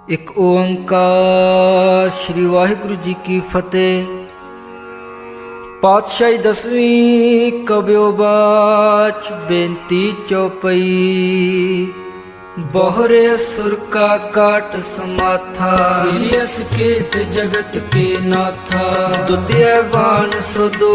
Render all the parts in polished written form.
ਇੱਕ ਓੰਕਾਰ ਸ੍ਰੀ ਵਾਹਿਗੁਰੂ ਜੀ ਕੀ ਫਤਿਹ। ਪਾਤਸ਼ਾਹੀ ਦਸਵੀਂ ਕਬਿਓ ਬਾਚ ਬੇਨਤੀ ਚੌਪਈ। ਬੋਹਰੇ ਸੁਰ का काट समाथा श्री असकेत जगत के नाथा। दुतिय बान सो दो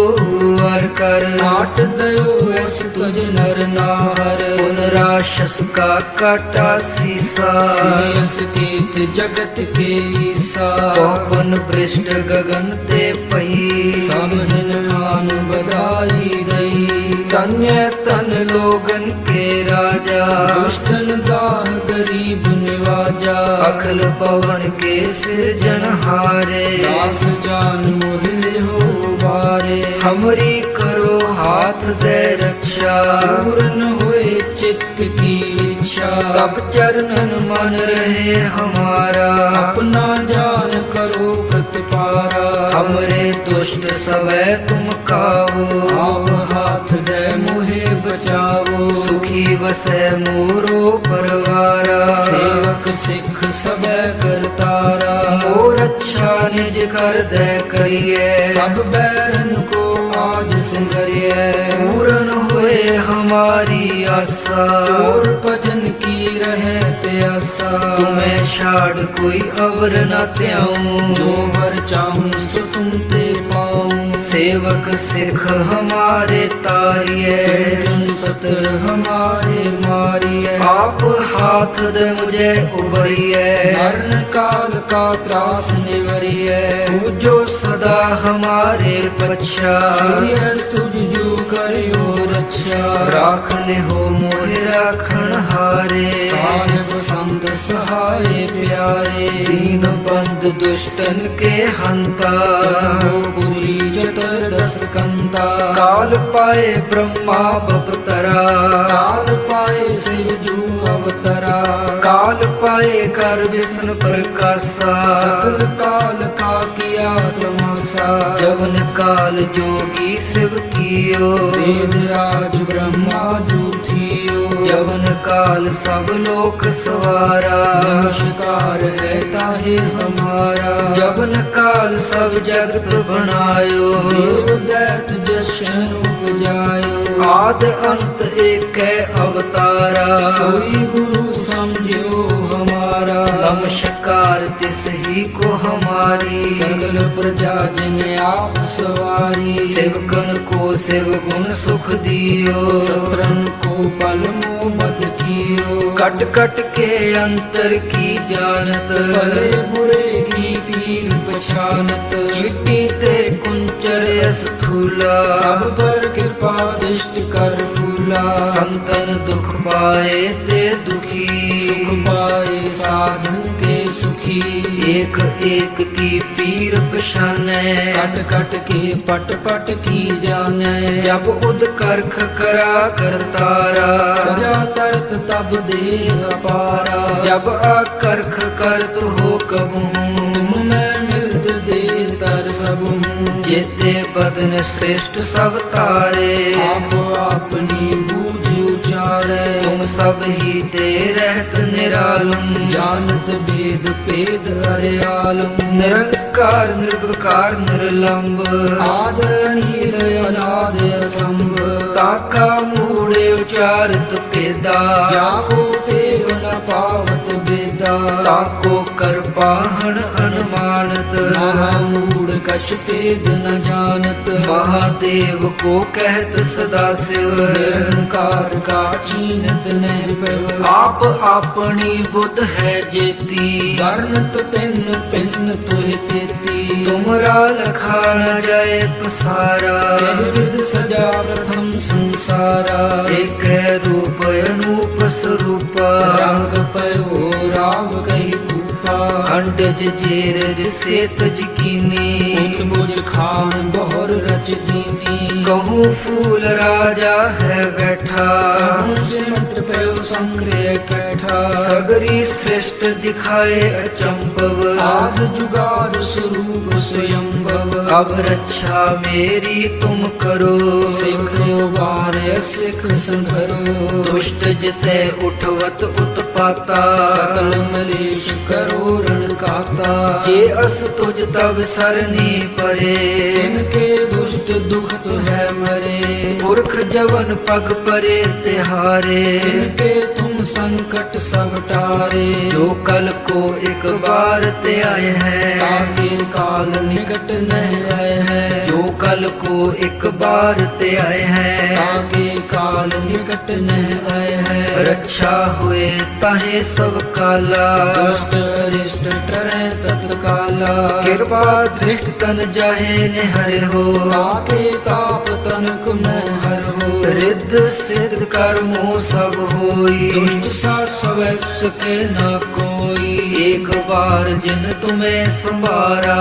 वर कर काट दयो ऐस तुझ नर नार। पुनराशस का काटा सीसा श्री असकेत जगत के ईसा। पवन पृष्ठ गगन ते पई सब हिन मान बधाई दई। तन्य तन लोगन के राजा दुष्टन दाह गरीब निवाजा। अखिल पवन के सिरजनहारे दास जान मोहिले हो बारे। हमरी करो हाथ दे रक्षा पूर्ण हुए चित्त की इच्छा। तब चरणन मन रहे हमारा अपना जान करो प्रतिपारा। हमरे दुष्ट सबे तुम कावो आप हाथ दे मोहे बचावो। सुखी वसै मोरो परवारा सेवक सिख सबे करतारा। मोर अच्छा निज कर दे करिए सब बैरन को आज सिंगरिए। पूर्ण हुए हमारी आशा और भजन की रहे प्यासा। तुम्हें छाड़ कोई अवर न त्याऊं जो वर चाहूं सो तुम ते पाऊं। सेवक सिख हमारे तारिए तुम सतर हमारे मारिए। आप हाथ दे मुझे उबरिए मरण काल का त्रास निवरिए। पूजो सदा हमारे पक्षा श्रीयस तुझ जो करियो रक्षा। राख ले हो मोहे राखण हारे साहिब संत सहाय प्यारे। दीन बंद दुष्टन के हंता पूरी जतर दस कंता। काल पाए ब्रह्मा बपतरा काल पाए शिव जू अवतरा। काल पाए कर विष्णु प्रकाशा सकल काल का किया तमाशा। जवन काल जोगी शिव कियो वेद राज ब्रह्मा जू थियो। जवन काल सब लोक सवारा नमस्कार है ताहे हमारा। जवन काल सब जगत बनायो देव दैत जशन उपजायो। आद अंत एक अवतारा सोई गुरु समझो हमारा। नमस्कार तिस ही को हमारी सकल प्रजा जिन आप सवारी। सेवकन को शिव गुण सुख दियो सत्रन को पल मोह मद कियो। कट कट के अंतर की जानत भले बुरे की पीर पछानत। चिट्टी ते कुंचर स्थूला सब पर कृपा दृष्टि कर फूला। संतन दुख पाए ते दुखी सुख पाए साधन के सुखी। एक एक की पीर पशाने कट कट के पट पट की जाने। जब उद करख करा करतारा प्रजा तरत तब देह अपारा। जब आकर्ख करत हो कबूं तुम मैं मिलत देर तर सबूं। जेते बदन श्रेष्ठ सब तारे आप अपनी बूझ उचारे। तुम सब ही ते रहत निरालम जानत वेद पेद हरियालम। निरंकार निर्विकार निर्लंब आद नील अनाद असंभ। ताका मूड़े उचारत पेदा जाको पेव न पावत बेदा। ताको कर पाहन अनुमानत महामूढ़ कछ पेद न जानत। महादेव को कहत सदा शिव निरंकार का चीनत नहीं प्रभ। आप अपनी बुद्ध है जेती वर्णत पिन पिन तुह तेती। तुमरा लखा न जाए पसारा कह विद सजा प्रथम संसारा। एक रूप अनूप स्वरूपा रंग पयो राव कही भूपा। अंडज जेरज से तज कीनी बुझ खान बहुर रच दीनी। कहूँ फूल राजा है बैठा सिमट पयो संग्रह कैठा। सगरी श्रेष्ठ दिखाए अचंभव आद जुगाद स्वरूप स्वयंभव। अब रक्षा मेरी तुम करो सिख उबार सिख संकरो। दुष्ट जिते उठवत उत्पाता सकल मलेश करो काता जे अस तुझ तब सरनी परे इनके दुष्ट दुख तो है मरे पुरख जवन पग परे तिहारे इनके तुम संकट सब टारे जो कल को एक बार ते आए हैं ताके काल निकट नहीं आए हैं जो कल को एक बार ते आए हैं ताके काल निकट नहीं आए हैं रक्षा हुए ताहे सब काला दुष्ट अरिष्ट टरे तत्काला कृपा दृष्ट तन जाहे निहर हो ताके ताप तनक मोहर हो रिद्ध सिद्ध कर्मों सब होई दुष्ट सा सके न कोई एक बार जिन तुम्हें संवारा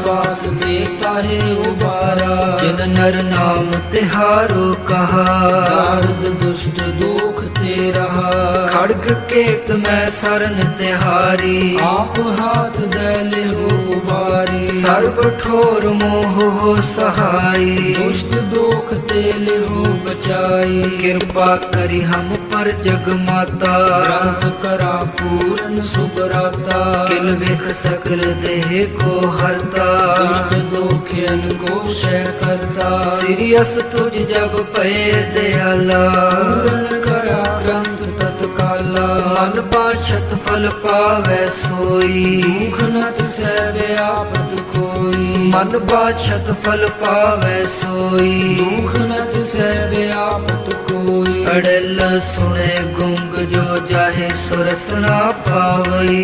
वास देता है उबारा जिन नर नाम तिहारो कहा दारद दुष्ट दुख ते रहा खड़ग केत में सरन तिहारी आप हाथ दले हो उबारी सर्व ठोर मोह हो सहाई दुष्ट दुख तेले हो बचाई कृपा करी हम पर जग माता ग्रंथ करा पूरन सुबराता किल विख सकल देह को हरता दुष्ट दुखियन को क्षय करता सिरियस तुझ जब पे दयाला पूरन करा ग्रंथ तत्काला मन पाछत फल पावे सोई दुख नत सह आपत कोई मन पाछत फल पावे सोई दुख नत सह आपत कोई अड़ल सुने गुंग जो जाहे सुरस ना पावई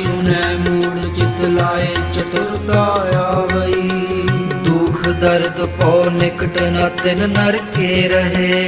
सुने मूड चित लाए चतुरता आवई दुख दर्द पौ निकट न तिन नर के रहे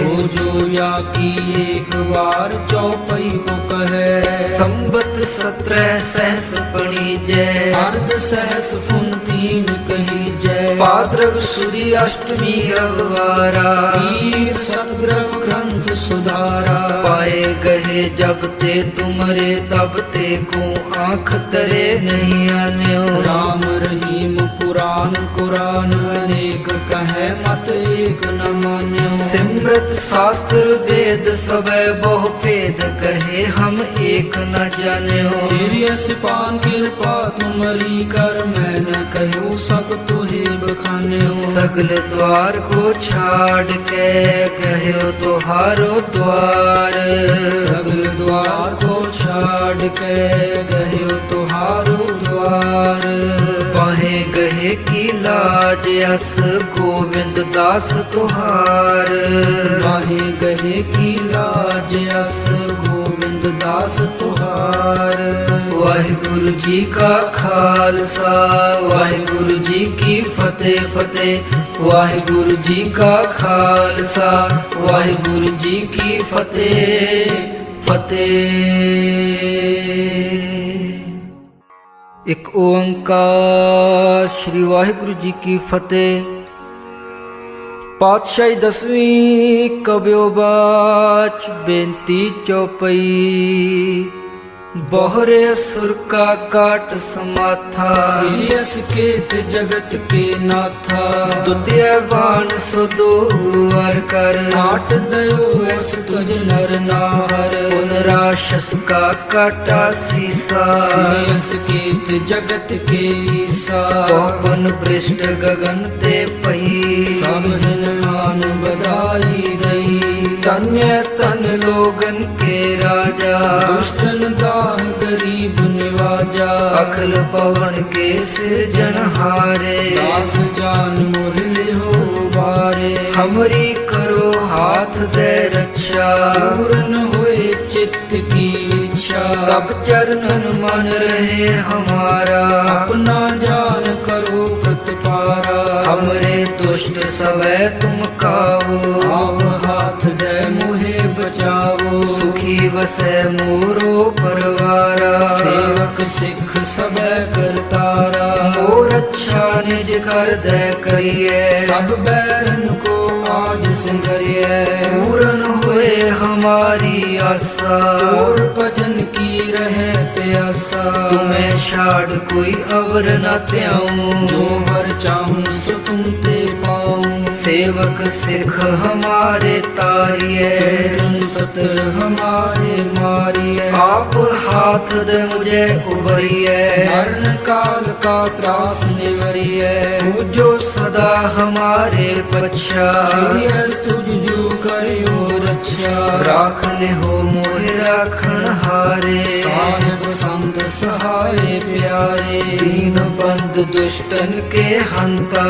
हो जो या की एक बार चौपई को कहे संबत 17 सहस पणी जय अर्ध सहस फुन तीन कही जय पाद्रव सूर्य अष्टमी अववारा तीर सतग्रह ग्रंथ सुधारा पाए गहे जब ते तुमरे तब ते को आँख तरे नहीं आन्यो राम रहीम पुराण कुरान अनेक कहे मत एक न मान्यो सिमरत शास्त्र वेद सबे बहु भेद कहे हम एक न जान्यो सीरियस पान कृपा तुमरी कर मैं न कहूँ सब तुहे बखान्यो सगल द्वार को छाड़ के कहो तुहारो द्वार सगल द्वार को छाड़ के गयो तुहारो द्वार पाहे गहे की लाज अस गोविंद दास तुहार माहे गहे की लाज अस गोविंद दास तुहार वाहिगुरु जी का खालसा वाहिगुरु जी की फतेह फतेह वाहिगुरु जी का खालसा वाहिगुरु जी की फतेह फतेह। एक ओंकार श्री वाहिगुरु जी की फतेह। पातशाही 10वीं कबियो बाच बेनती चौपई बोहरे असुर का काट समाथा सीरियस केत जगत के नाथा द्वितीय बाण सो दो वार कर काट दयो ऐस तुझ नर नाहर राक्षस का काटा सीसा सीरियस केत जगत के ईसा पवन पृष्ठ गगन ते पई सब हिनमान बधाई दई धन्य तन लोगन के राजा दुष्टन दाह गरीब निवाजा अखिल पवन के सिरजनहारे दास जान मोहिले हो बारे हमरी करो हाथ दे रक्षा पूर्ण हुए चित्त की इच्छा तब चरणन मन रहे हमारा अपना जान करो प्रतिपारा हमरे दुष्ट सवै तुम कावो आप हाथ दे मुहे बचावो सुखी वसै मोरो परवारा सेवक सिख सब करतारा मोर अच्छा निज कर दे करिए सब बैरन को आज सिंगरिए पूर्ण हुए हमारी आशा और भजन की रहे प्यासा तुम्हें छाड़ कोई अवर न त्याऊं जो वर चाहूं सो तुम ते पाऊं सेवक सिख हमारे तारिए, तुम सतर हमारे मारिए। आप हाथ दे मुझे उबरिए, मरण काल का त्रास निवरिए। पूजो सदा हमारे पक्षा, सीरियस तुझ जो करियो रक्षा। राख ले हो मोहे राखण हारे, साहिब संत सहाय प्यारे। दीन बंद दुष्टन के हंता,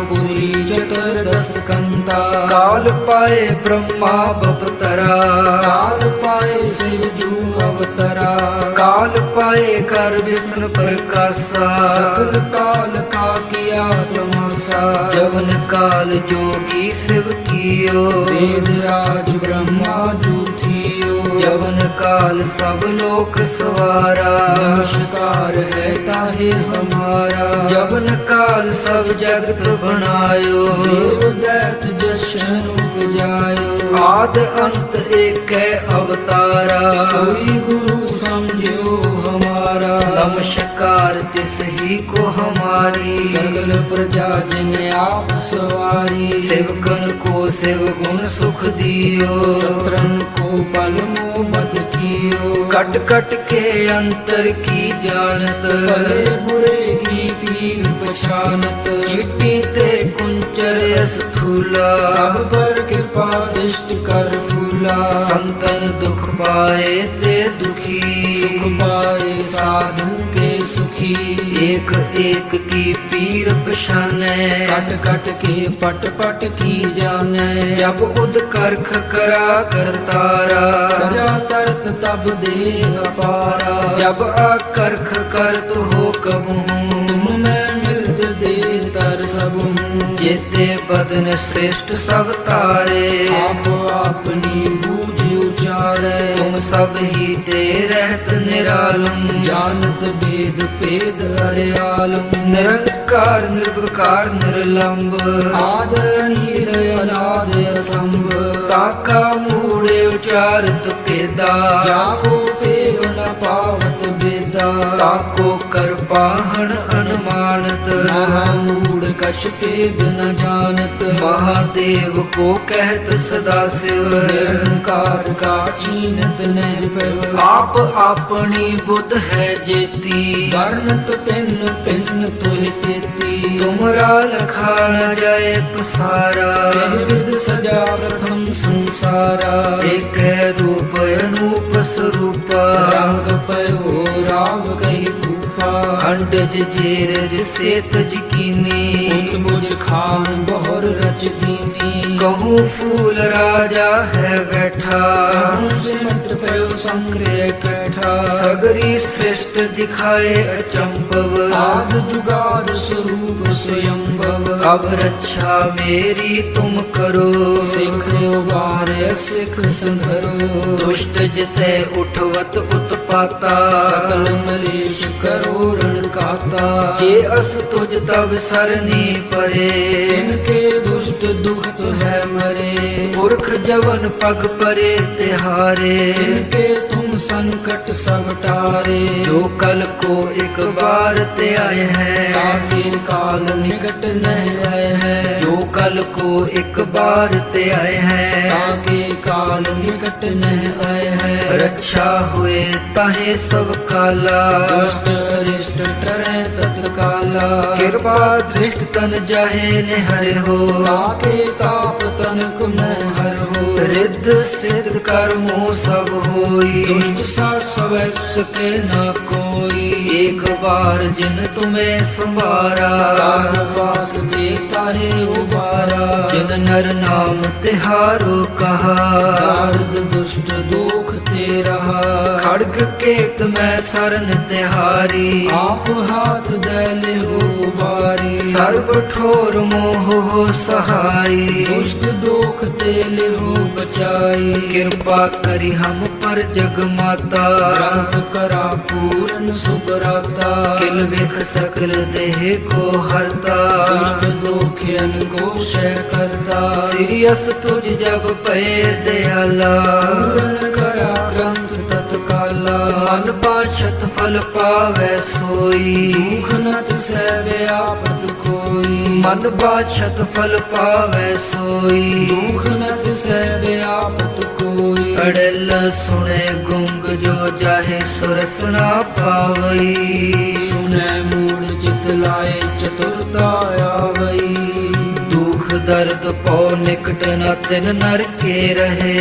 पूरी चतुर्दश कंता। काल पाए ब्रह्मा बपतरा, काल पाए शिव जू अवतरा। काल पाए कर विष्णु प्रकाशा, सकल काल का किया तमाशा। जवन काल जोगी शिव कियो, वेद राज ब्रह्मा जू थियो। जवन काल सब लोक सवारा, नमस्कार है ताहे हमारा। जवन काल सब जगत बनायो, देव दैत जशन उपजायो। आद अंत एक अवतारा, सोई गुरु समझो हमारा। नमस्कार तिस ही को हमारी, सकल प्रजा जिन आप सवारी। सेवकन को शिव गुण सुख दियो, सत्रन को पल मोहब्बत कियो। कट कट के अंतर की जानत, भले बुरे की पीर पछानत। चिट्टी ते कुंचर स्थूला, सब पर कृपा दृष्ट कर फूला। संतन दुख पाए ते दुखी, सुख पाए साधन के सुखी। एक एक की पीर पछाने, कट कट के पट पट की जाने। जब उद करख करा करतारा, प्रजा तरत तब दे अपारा। जब आकर्ख कर तो हो कबू, तुम मैं मिलत दे तर सबूं। जेते बदन श्रेष्ठ सब तारे, आप अपनी बूझ उचारे। तुम सब ही ते रहत निरालम, जानत वेद पेद अड़यालम। निरंकार निर्विकार निर्लंब, आदरणीय अनाद असंभ। ताका मूड़े उचारत पेदा, जाको पेव न पावत बेदा। ताको कर पाहन अनुमानत, महामूढ़ कछ पेद न जानत। महादेव को कहत सदा शिव, निरंकार का चीनत नहीं पैव। आप अपनी बुद्ध है जेती, वर्णत पिन पिन तुहि तेती। तुमरा लखा न जाए पसारा, कह विद सजा प्रथम संसारा। एक रूप अनूप स्वरूपा, रंग पयो राव कही भूपा। खंडज जेर रिसे तज कीनी, बुझ खान बहुर रच दीनी। कहूँ फूल राजा है बैठा, सिमट पयो संग्रह कैठा। सगरी श्रेष्ठ दिखाए अचंभव, आद जुगाद स्वरूप स्वयंभव। अब रक्षा मेरी तुम करो, सिख उबार सिख संधरो। दुष्ट जिते उठवत उत्पाता, सकल मलेश करो रण काता। जे अस तुझ तब सरनी परे, इनके दुष्ट दुखत है मरे। पुरख जवन पग परे तिहारे, इनके तुम संकट सब टारे। जो कल को एक बार ते आए हैं, ताके काल निकट नहीं आए हैं। जो कल को एक बार ते आए हैं, ताके काल निकट नहीं आए हैं। रक्षा हुए ताहे सब काला, दुष्ट अरिष्ट टरे तत्काला। कृपा धृष्ट तन जाहे निहर हो, ताके ताप तनक मोहर हो। रिद्ध सिद्ध कर्मों सब होई, दुष्ट सा स्वैक्ष के न कोई। एक बार जिन तुम्हें संवारा, वास देता है उबारा। जिन नर नाम तिहारो कहा, नारद दुष्ट दुख ते रहा। खड़ग केत में शरण तिहारी, आप हाथ दैले हो उबारी। सर्व ठोर मोह हो सहाई, दुष्ट दुख तेले हो बचाई। कृपा करी हम पर जग माता, ग्रंथ करा पूरन सुकराता। किल विख सकल देह को हरता, दुष्ट दुखियन को क्षय करता। सिरियस तुझ जब पे दयाला, पूरन करा ग्रंथ तत्काला। काला मन बाछत फल पावै सोई दुख न तिसै व्यापत कोई मन बाछत फल पावै सोई दुख न तिसै व्यापत कोई अड़ल सुने गुंग जो जाहे सुरस ना पावई सुनै मूढ़ चित लाए चतुरता आवई दुख दर्द पौ निकट न तिन नर के रहे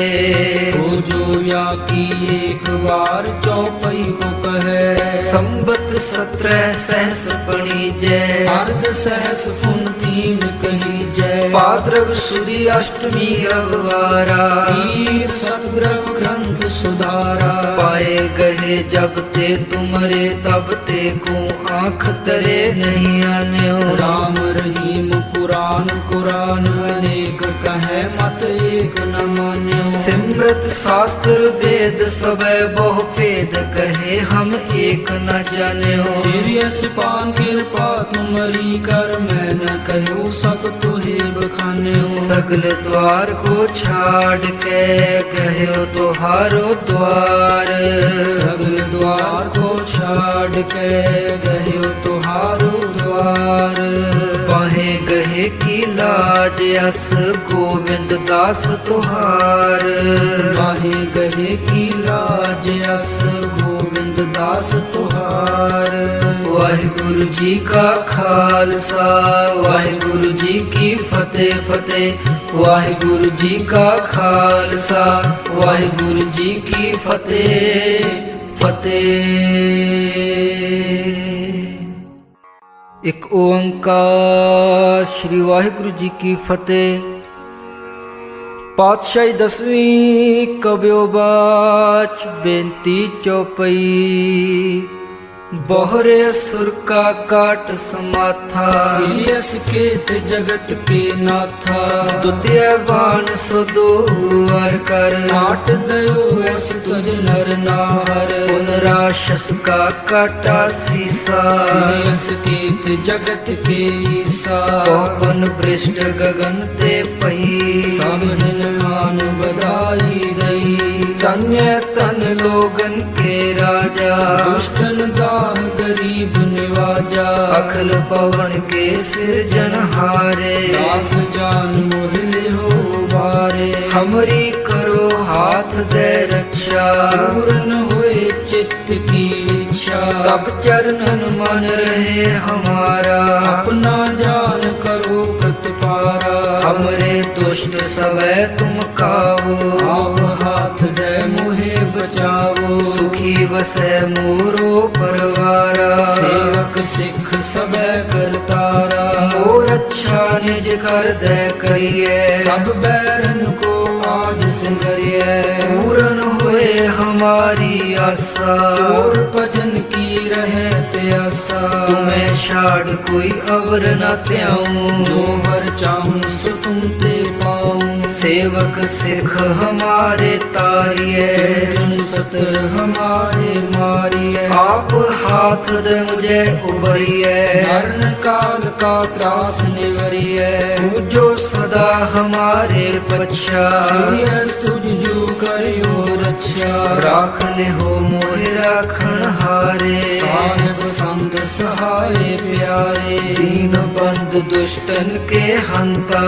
तो जो या की एक बार चौपई को कहे संबत 17 सहस पणी जय अर्ध सहस फुन तीन कही जय भाद्रव सूरी अष्टमी अगवारा तीर सतग्रह ग्रंथ सुधारा पाए गहे जब ते तुमरे तब ते को आँख तरे नहीं आन्यो राम रहीम पुराण कुरान अनेक कहे मत एक न मान्यो सिमरत शास्त्र वेद सबे बहु भेद कहे हम एक न जान्यो सीरियस पान कृपा तुमरी कर मैं न कहूँ सब तुहे बखान्यो सगल द्वार को छाड़ के गयो तुहारो द्वार सगल द्वार को छाड़ के गयो तुहारो द्वार बाहे गहे की लाज अस गोविंद दास तुहार बाहे गहे की लाज अस गोविंद दास तुहार वाहिगुरु जी का खालसा वाहिगुरु जी की फतेह फतेह वाहिगुरु जी का खालसा वाहिगुरु जी की फतेह फतेह। एक ओंकार श्री वाहिगुरु जी की फतेह। पातशाही 10वीं कबियो बाच बेनती चौपई बोहरे असुर का काट समाथा सीरियस केत जगत के नाथा द्वितीय बाण सो दो वार कर काट दयो ऐस तुझ नर नार पुनराशस का काटा सीसा सीरियस केत जगत के ईसा पवन भ्रष्ट गगन ते पई सब दिन मान बधाई दई तन्य तन लोगन के राजा दुष्टन दाह गरीब निवाजा अखिल पवन के सिरजनहारे दास जान मोहिले हो बारे हमरी करो हाथ दे रक्षा पूर्ण हुए चित्त की इच्छा तब चरणन मन रहे हमारा अपना जान करो प्रतिपारा हमरे दुष्ट सवै तुम कावो आप हाथ दे मुहे बचावो सुखी वसै मोरो परवारा सेवक सिख सबे करतारा मोर अच्छा निज कर दे करिए सब बैरन को आज सिंगरिए पूर्ण हुए हमारी आशा और भजन की रहे प्यासा तुम्हें छाड़ कोई अवर न त्याऊं जो वर चाहूं सो तुम ते पाऊं सेवक सिख हमारे तारिए अर्जुन सतर हमारे मारिए आप हाथ दे मुझे उबरिए मरण काल का त्रास निवरिए पूजो सदा हमारे पक्षा सीरियस तुझ जो करियो रक्षा राख ले हो मोहे राखण हारे साहिब संत सहाय प्यारे दीन बंद दुष्टन के हंता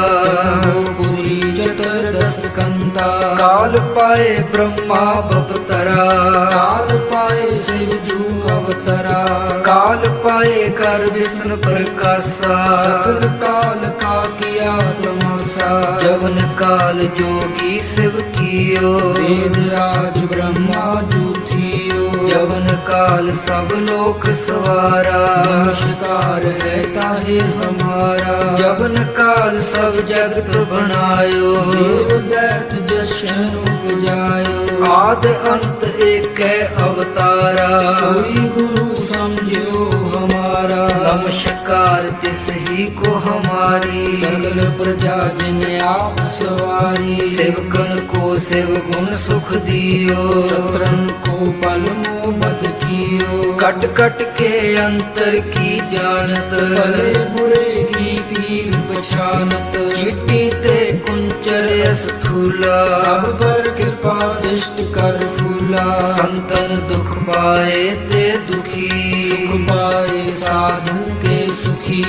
पूरी जटर दस कंता काल पाए ब्रह्मा बपतरा काल पाए शिव जू अवतरा काल पाए कर विष्णु प्रकाशा सकल काल का किया तमाशा जवन काल जोगी शिव कियो वेद राज ब्रह्मा जूथियो जवन काल सब लोक सवारा नमस्कार है ताहे हमारा जवन काल सब जगत बनायो देव दैत जशन उपजायो आद अंत एक अवतारा सोई गुरु समझो हमारा नमस्कार तिस ही को हमारी सकल प्रजा जिन आप सवारी सेवकन को शिव गुण सुख दियो सत्रन को पल मोहब्बत कियो कट कट के अंतर की जानत भले बुरे की पीर पछानत चिट्ठी ते कुंचन सागर स्थूला सब पर कृपा दृष्ट कर फूला संतन दुख पाए ते दुखी सुख पाए साधन के सुखी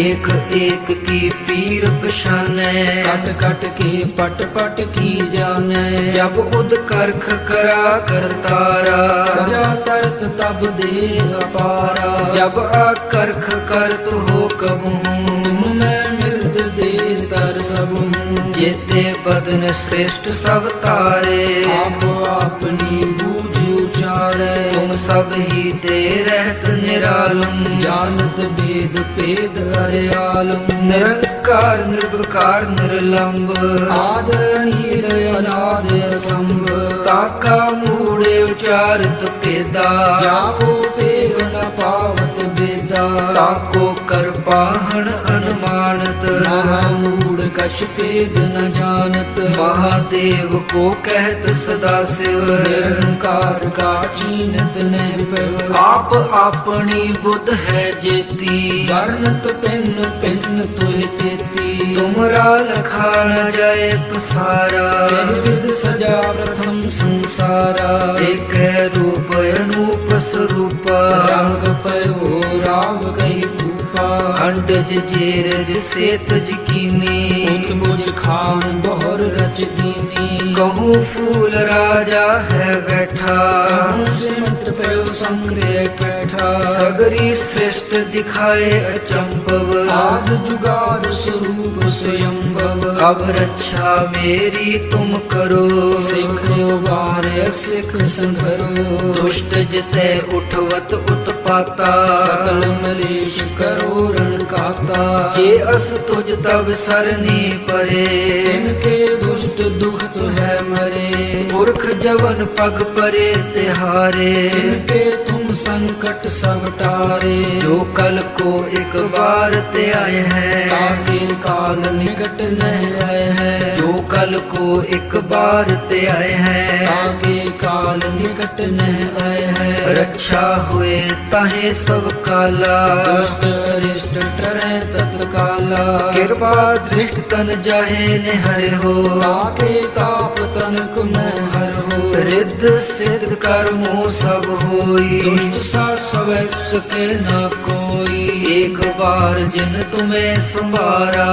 एक एक की पीर पछाने कट कट के पट पट की जाने जब उद करख करा करतारा प्रजा तरत तब दे अपारा जब आकर्ख करत हो कबहू तुम मैं मृत दे तर सबू जेते बदन श्रेष्ठ सब तारे आप अपनी बूझ उचारे तुम सब ही ते रहत निरालम जानत वेद पेद हरियालम निरंकार निर्विकार निर्लंब आद नील अनाद संभ ताका मूड़े उचारत पेदा जाको पेव न पावत बेदा ताको कर पाहन अनुमानत महामूढ़ कछ पेद न जानत महादेव को कहत सदा शिव निरंकार का चीनत न पव आप अपनी बुद्ध है जेती वर्णत पिन पिन तुह तेती तुमरा लखा न जाए पसारा कह विद सजा प्रथम संसारा एक रूप अनूप स्वरूप रंग पयो राव कही भूपा अंडज जेर से तज कीनी उत मुझ खान बहुर रच दीनी कहूँ फूल राजा है बैठा कहूँ सिमट पयो संग्रह कैठा सगरी श्रेष्ठ दिखाए अचंभव आद जुगाद स्वरूप स्वयंभव अब रक्षा मेरी तुम करो सिख उबार सिख संघरो दुष्ट जिते उठवत उत्पाता सकल मलेश करो रण काता जे अस तुझ तब सरनी परे इनके दुष्ट दुख तो है मरे पुरख जवन पग परे तिहारे इनके तुम संकट सब टारे जो कल को एक बार ते आए हैं ताके काल निकट न आए हैं जो कल को एक बार ते आए हैं ताके काल निकट न आए हैं रक्षा हुए ताहे सब काला दुष्ट अरिष्ट टरे तत्काला कृपा दृष्ट तन जाहे निहर हो ताके ताप तनक में हर हो रिद्ध सिद्ध कर्मों सब होई दुष्ट सा सवै सके न कोई एक बार जिन तुम्हें संवारा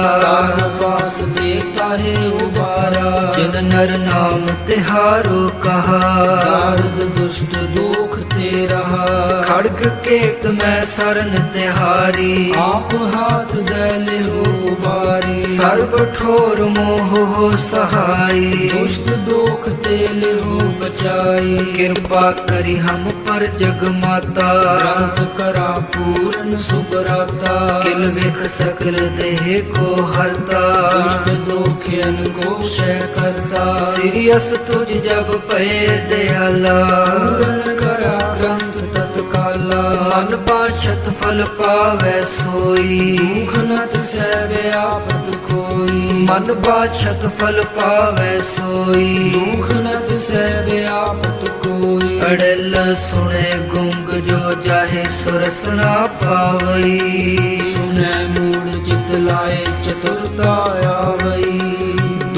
वास देता है उबारा जिन नर नाम तिहारो कहा दारद दुष्ट दुख ते रहा खड़ग केत में सरन तिहारी आप हाथ दले हो उबारी सर्व ठोर मोह हो सहाई दुष्ट दुख तेले हो बचाई कृपा करी हम पर जग माता ग्रंथ करा पूर्ण सुबराता किल विख सकल देह को हरता दुष्ट दोखियन को क्षय करता सिरियस तुझ जब पे दयाला पूर्ण करा ग्रंथ तत्काला मन पाछत फल पावे सोई दुख नत सैवे आपत कोई मन पाछत फल पावे सोई दुख नत सैवे आपत कोई अड़ल सुने गुंग जो जाहे सुरसना पावई सुने मूड चित लाए चतुरता आवई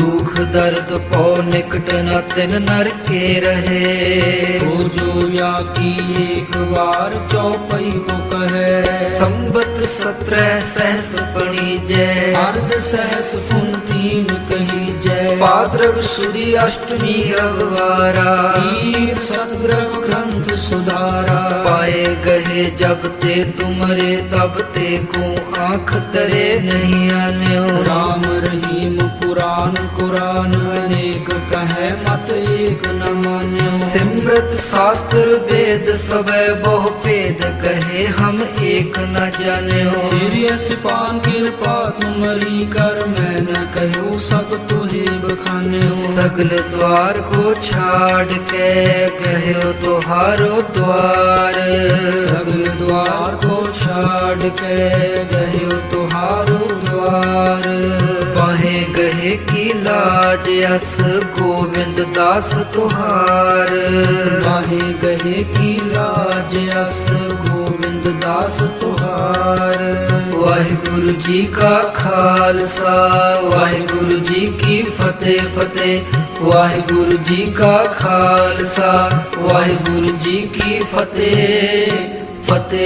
दुख दर्द पौ निकट न तिन नर के रहे वो जो या की एक बार चौपई को कहे संबत 17 सहस पणी जय अर्ध सहस पुन तीन कही जय पाद्रव सुदी अष्टमी अववारा तीर सतद्रव ग्रंथ सुधारा पाए गहे जब ते तुमरे तब ते को आँख तरे नहीं आन्यो राम रहीम पुराण कुरान अनेक कहे मत एक न मान्यो सिमरत शास्त्र वेद सबे बहु भेद कहे हम एक न जान्यो सीरियस पान कृपा तुमरी कर मैं न कहूँ सब तुहे बखान्यो सगल द्वार को छाड़ के कहो तुहारो द्वार सगल द्वार को छाड़ के गयो तुहारो द्वार बाहे गहे की लाज अस गोविंद दास तुहार बाहे गहे की लाज अस गोविंद दास तुहार ਵਾਹਿਗੁਰੂ ਜੀ ਕਾ ਖਾਲਸਾ ਵਾਹਿਗੁਰੂ ਜੀ ਕੀ ਫਤਿਹ ਫਤਿਹ ਵਾਹਿਗੁਰੂ ਜੀ ਕਾ ਖਾਲਸਾ ਵਾਹਿਗੁਰੂ ਜੀ ਕੀ ਫਤਿਹ ਫਤਿਹ।